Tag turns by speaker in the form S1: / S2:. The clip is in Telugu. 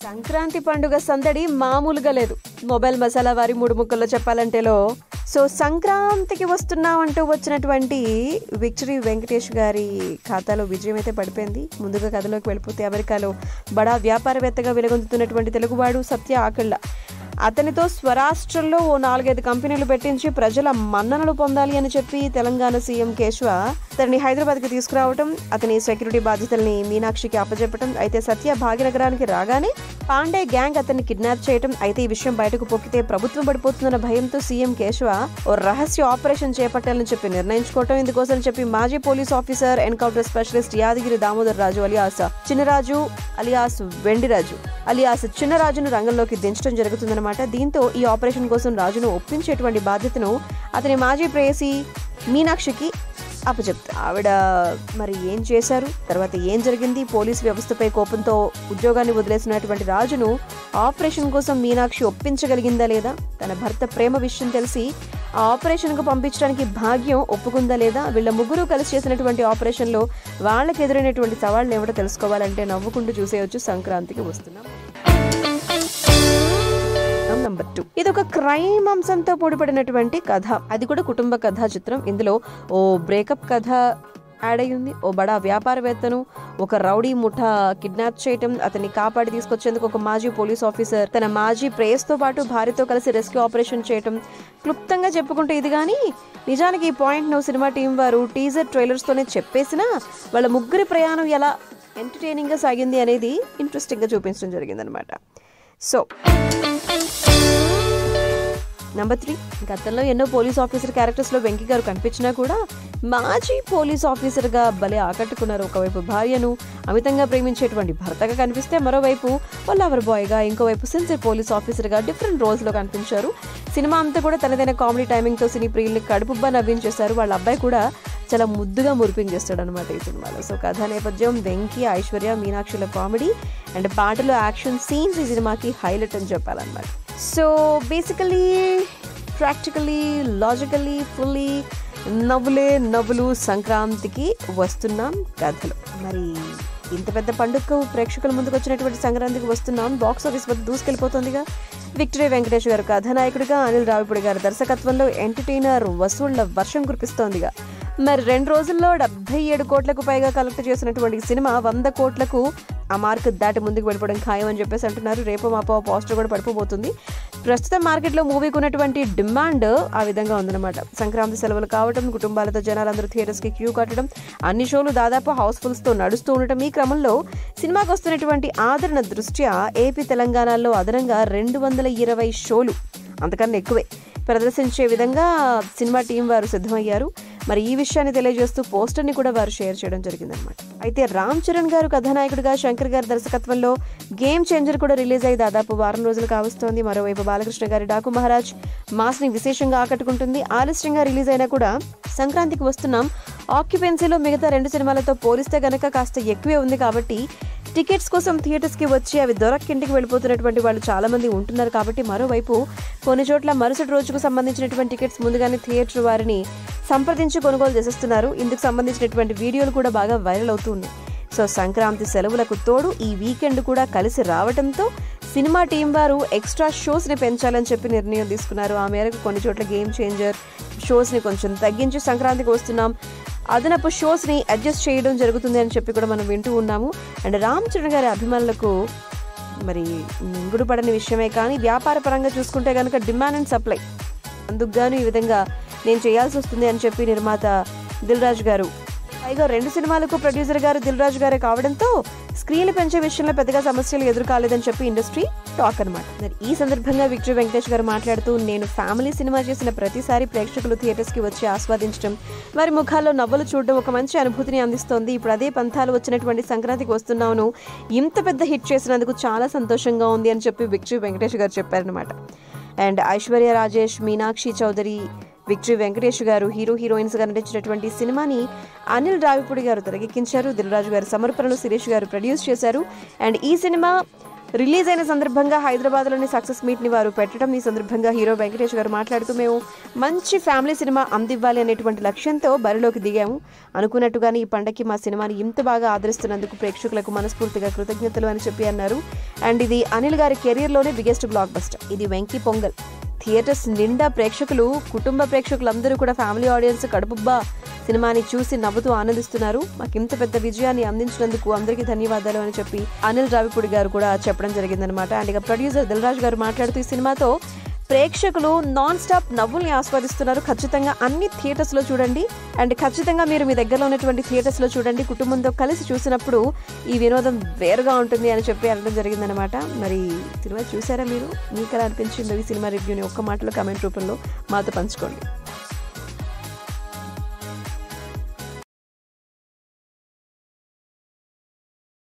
S1: సంక్రాంతి పండుగ సందడి మామూలుగా లేదు. మొబైల్ మసాలా వారి 3 ముక్కల్లో చెప్పాలంటేలో సంక్రాంతికి వస్తున్నామంటూ వచ్చినటువంటి విక్టరీ వెంకటేష్ గారి ఖాతాలో విజయం అయితే పడిపోయింది. ముందుగా కథలోకి వెళ్ళిపోతే అమెరికాలో బడా వ్యాపారవేత్తగా వెలుగొందుతున్నటువంటి తెలుగువాడు సత్య ఆకళ్ళ. అతనితో స్వరాష్ట్రంలో ఓ 4-5 కంపెనీలు పెట్టించి ప్రజల మన్ననలు పొందాలి అని చెప్పి తెలంగాణ సీఎం కేశవ అతన్ని హైదరాబాద్కి తీసుకురావటం, అతని సెక్యూరిటీ బాధ్యతల్ని మీనాక్షికి అప్పచెప్పటం. అయితే సత్య భాగ్యనగరానికి రాగానే పాండే గ్యాంగ్ అతన్ని కిడ్నాప్ చేయటం. అయితే ఈ విషయం బయటకు పొక్కితే ప్రభుత్వం పడిపోతుందన్న భయంతో సీఎం కేశవ ఓ రహస్య ఆపరేషన్ చేపట్టాలని చెప్పి నిర్ణయించుకోవటం. ఇందుకోసం చెప్పి మాజీ police officer, encounter specialist Yadagiri Damodar Raju alias Chinnaraju alias Vendiraju alias చిన్నరాజును రంగంలోకి దించడం జరుగుతుందన్నమాట. దీంతో ఈ ఆపరేషన్ కోసం రాజును ఒప్పించేటువంటి బాధ్యతను అతని మాజీ ప్రేయసి మీనాక్షికి అప్పచెప్తారు. ఆవిడ మరి ఏం చేశారు, తర్వాత ఏం జరిగింది, పోలీసు వ్యవస్థపై కోపంతో ఉద్యోగాన్ని వదిలేసినటువంటి రాజును ఆపరేషన్ కోసం మీనాక్షి ఒప్పించగలిగిందా లేదా, తన భర్త ప్రేమ విషయం తెలిసి ఆ ఆపరేషన్కు పంపించడానికి భాగ్యం ఒప్పుకుందా లేదా, వీళ్ళ ముగ్గురు కలిసి చేసినటువంటి ఆపరేషన్లో వాళ్ళకి ఎదురైనటువంటి సవాళ్ళు ఏమిటో తెలుసుకోవాలంటే నవ్వుకుంటూ చూసేయచ్చు సంక్రాంతికి వస్తున్నాం. నంబర్ 2, ఇది ఒక క్రైమ్ అంశంతో పొడిపడినటువంటి కథ. అది కూడా కుటుంబ కథా చిత్రం. ఇందులో ఓ బ్రేకప్ కథ యాడ్ అయ్యింది. ఓ బడా వ్యాపారవేత్తను ఒక రౌడీ ముఠా కిడ్నాప్ చేయటం, అతన్ని కాపాడి తీసుకొచ్చేందుకు ఒక మాజీ పోలీస్ ఆఫీసర్ తన మాజీ ప్రేయస్తో పాటు భార్యతో కలిసి రెస్క్యూ ఆపరేషన్ చేయటం. క్లుప్తంగా చెప్పుకుంటే ఇది కానీ నిజానికి ఈ పాయింట్ ను సినిమా టీం వారు టీజర్ ట్రైలర్స్ తోనే చెప్పేసినా వాళ్ళ ముగ్గురి ప్రయాణం ఎలా ఎంటర్టైనింగ్ గా సాగింది అనేది ఇంట్రెస్టింగ్ గా చూపించడం జరిగిందనమాట. నంబర్ 3, గతంలో ఎన్నో పోలీస్ ఆఫీసర్ క్యారెక్టర్స్ లో వెంకీ గారు కనిపించినా కూడా మాజీ పోలీస్ ఆఫీసర్ గా భలే ఆకట్టుకున్నారు. ఒకవైపు భార్యను అమితంగా ప్రేమించేటువంటి భర్తగా కనిపిస్తే, మరోవైపు లవర్ బాయ్ గా, ఇంకోవైపు సిన్సియర్ పోలీస్ ఆఫీసర్ గా డిఫరెంట్ రోల్స్ లో కనిపించారు. సినిమా అంతా కూడా తనదైన కామెడీ టైమింగ్ తో సినీ ప్రియుల్ని కడుపుబ్బా నవ్వించేశారు. వాళ్ళ అబ్బాయి కూడా చాలా ముద్దుగా మురిపించేస్తాడు అనమాట ఈ సినిమాలో. కథా నేపథ్యం వెంకీ, ఐశ్వర్య, మీనాక్షిల కామెడీ అండ్ పాటలు, యాక్షన్ సీన్స్ ఈ సినిమాకి హైలైట్ అని చెప్పాలన్నమాట. బేసికలీ ప్రాక్టికలీ లాజికలీ ఫుల్లీ నవ్వులు సంక్రాంతికి వస్తున్నాం కథలు. మరి ఇంత పెద్ద పండుగకు ప్రేక్షకుల ముందుకు వచ్చినటువంటి సంక్రాంతికి వస్తున్నాం బాక్స్ ఆఫీస్ వద్ద దూసుకెళ్ళిపోతుందిగా. విక్టరీ వెంకటేష్ గారు కథానాయకుడిగా, అనిల్ రావిపూడి గారి దర్శకత్వంలో ఎంటర్టైనర్ వసూళ్ల వర్షం కురిపిస్తోందిగా. మరి 2 రోజుల్లో 77 కోట్లకు పైగా కలెక్ట్ చేసినటువంటి సినిమా 100 కోట్లకు ఆ మార్క్ దాటి ముందుకు వెళ్ళిపోవడం ఖాయం అని చెప్పేసి అంటున్నారు. రేపు మాపో పోస్టర్ కూడా పడిపోబోతుంది. ప్రస్తుతం మార్కెట్లో మూవీకి ఉన్నటువంటి డిమాండ్ ఆ విధంగా ఉందన్నమాట. సంక్రాంతి సెలవులు కావడం, కుటుంబాలతో జనాలందరూ థియేటర్స్ కి క్యూ కట్టడం, అన్ని షోలు దాదాపు హౌస్ఫుల్స్ తో నడుస్తూ ఉండటం. ఈ క్రమంలో సినిమాకి వస్తున్నటువంటి ఆదరణ దృష్ట్యా ఏపీ, తెలంగాణలో అదనంగా 220 షోలు అంతకన్నా ఎక్కువే ప్రదర్శించే విధంగా సినిమా టీం వారు సిద్ధమయ్యారు. మరి ఈ విషయాన్ని తెలియజేస్తూ పోస్టర్ ని కూడా వారు షేర్ చేయడం జరిగిందనమాట. అయితే రామ్ చరణ్ గారు కథానాయకుడిగా, శంకర్ గారి దర్శకత్వంలో గేమ్ చేంజర్ కూడా రిలీజ్ అయ్యి దాదాపు 1 వారం రోజులు కావస్తోంది. మరోవైపు బాలకృష్ణ గారి డాకు మహారాజ్ మాస్ ని విశేషంగా ఆకట్టుకుంటుంది. ఆలస్యంగా రిలీజ్ అయినా కూడా సంక్రాంతికి వస్తున్నాం ఆక్యుపెన్సీలో మిగతా 2 సినిమాలతో పోలిస్తే గనక కాస్త ఎక్కువే ఉంది. కాబట్టి టికెట్స్ కోసం థియేటర్స్ కి వచ్చి అవి దొరక్కింటికి వెళ్ళిపోతున్నటువంటి వాళ్ళు చాలా మంది ఉంటున్నారు. కాబట్టి మరోవైపు కొన్ని చోట్ల మరుసటి రోజుకు సంబంధించినటువంటి టికెట్స్ ముందుగానే థియేటర్ వారిని సంప్రదించి కొనుగోలు చేసేస్తున్నారు. ఇందుకు సంబంధించినటువంటి వీడియోలు కూడా బాగా వైరల్ అవుతూ ఉన్నాయి. సంక్రాంతి సెలవులకు తోడు ఈ వీకెండ్ కూడా కలిసి రావడంతో సినిమా టీం వారు ఎక్స్ట్రా షోస్ ని పెంచాలని చెప్పి నిర్ణయం తీసుకున్నారు. ఆ మేరకు కొన్ని చోట్ల గేమ్ చేంజర్ షోస్ ని కొంచెం తగ్గించి సంక్రాంతికి వస్తున్నాం అదనపు షోస్ ని అడ్జస్ట్ చేయడం జరుగుతుంది అని చెప్పి కూడా మనం వింటూ ఉన్నాము. అండ్ రామ్ చరణ్ గారి అభిమానులకు మరి మింగుడు పడని విషయమే కానీ వ్యాపార పరంగా చూసుకుంటే కనుక డిమాండ్ అండ్ సప్లై అందుకు గాను ఈ విధంగా నేను చేయాల్సి వస్తుంది అని చెప్పి నిర్మాత దిల్ రాజు గారు, పైగా 2 సినిమాలకు ప్రొడ్యూసర్ గారు దిల్ రాజు గారే కావడంతో స్క్రీన్లు పెంచే విషయంలో పెద్దగా సమస్యలు ఎదురు కాలేదని చెప్పి ఇండస్ట్రీ టాక్ అనమాట. మరి ఈ సందర్భంగా విక్టరీ వెంకటేష్ గారు మాట్లాడుతూ, నేను ఫ్యామిలీ సినిమా చేసిన ప్రతిసారి ప్రేక్షకులు థియేటర్స్ కి వచ్చి ఆస్వాదించడం, వారి ముఖాల్లో నవ్వులు చూడడం ఒక మంచి అనుభూతిని అందిస్తోంది. ఇప్పుడు అదే పంథాలు వచ్చినటువంటి సంక్రాంతికి వస్తున్నాను ఇంత పెద్ద హిట్ చేసినందుకు చాలా సంతోషంగా ఉంది అని చెప్పి విక్టరీ వెంకటేష్ గారు చెప్పారనమాట. అండ్ ఐశ్వర్య రాజేష్, మీనాక్షి చౌదరి, విక్టరీ వెంకటేష్ గారు హీరో హీరోయిన్స్ గా నటించినటువంటి సినిమాని అనిల్ రావిపూడి గారు తెరకెక్కించారు. దిల్ రాజు గారి సమర్పణలు శిరీష్ గారు ప్రొడ్యూస్ చేశారు. అండ్ ఈ సినిమా రిలీజ్ అయిన సందర్భంగా హైదరాబాద్లోని సక్సెస్ మీట్ని వారు పెట్టడం. ఈ సందర్భంగా హీరో వెంకటేష్ గారు మాట్లాడుతూ, మేము మంచి ఫ్యామిలీ సినిమా అందివ్వాలి అనేటువంటి లక్ష్యంతో బరిలోకి దిగాము. అనుకున్నట్టుగానే ఈ పండగకి మా సినిమాని ఇంత బాగా ఆదరిస్తున్నందుకు ప్రేక్షకులకు మనస్ఫూర్తిగా కృతజ్ఞతలు అని చెప్పి అన్నారు. అండ్ ఇది అనిల్ గారి కెరీర్లోనే బిగ్గెస్ట్ బ్లాక్ బస్టర్. ఇది వెంకీ పొంగల్. థియేటర్స్ నిండా ప్రేక్షకులు, కుటుంబ ప్రేక్షకులందరూ కూడా ఫ్యామిలీ ఆడియన్స్ కడుపుబ్బా సినిమాని చూసి నవ్వుతూ ఆనందిస్తున్నారు. మాకు ఇంత పెద్ద విజయాన్ని అందించినందుకు అందరికీ ధన్యవాదాలు అని చెప్పి అనిల్ రావిపూడి గారు కూడా చెప్పడం జరిగిందనమాట. అండ్ ఇక ప్రొడ్యూసర్ దిల్ రాజు గారు మాట్లాడుతూ, ఈ సినిమాతో ప్రేక్షకులు నాన్ స్టాప్ నవ్వుల్ని ఆస్వాదిస్తున్నారు. ఖచ్చితంగా అన్ని థియేటర్స్లో చూడండి. అండ్ ఖచ్చితంగా మీరు మీ దగ్గరలో ఉన్నటువంటి థియేటర్స్లో చూడండి. కుటుంబంతో కలిసి చూసినప్పుడు ఈ వినోదం వేరుగా ఉంటుంది అని చెప్పి అనడం జరిగిందనమాట. మరి సినిమా చూసారా మీరు? మీకు ఎలా అనిపించిందో ఈ సినిమా రివ్యూని ఒక్క మాటలో కామెంట్ రూపంలో మాతో పంచుకోండి.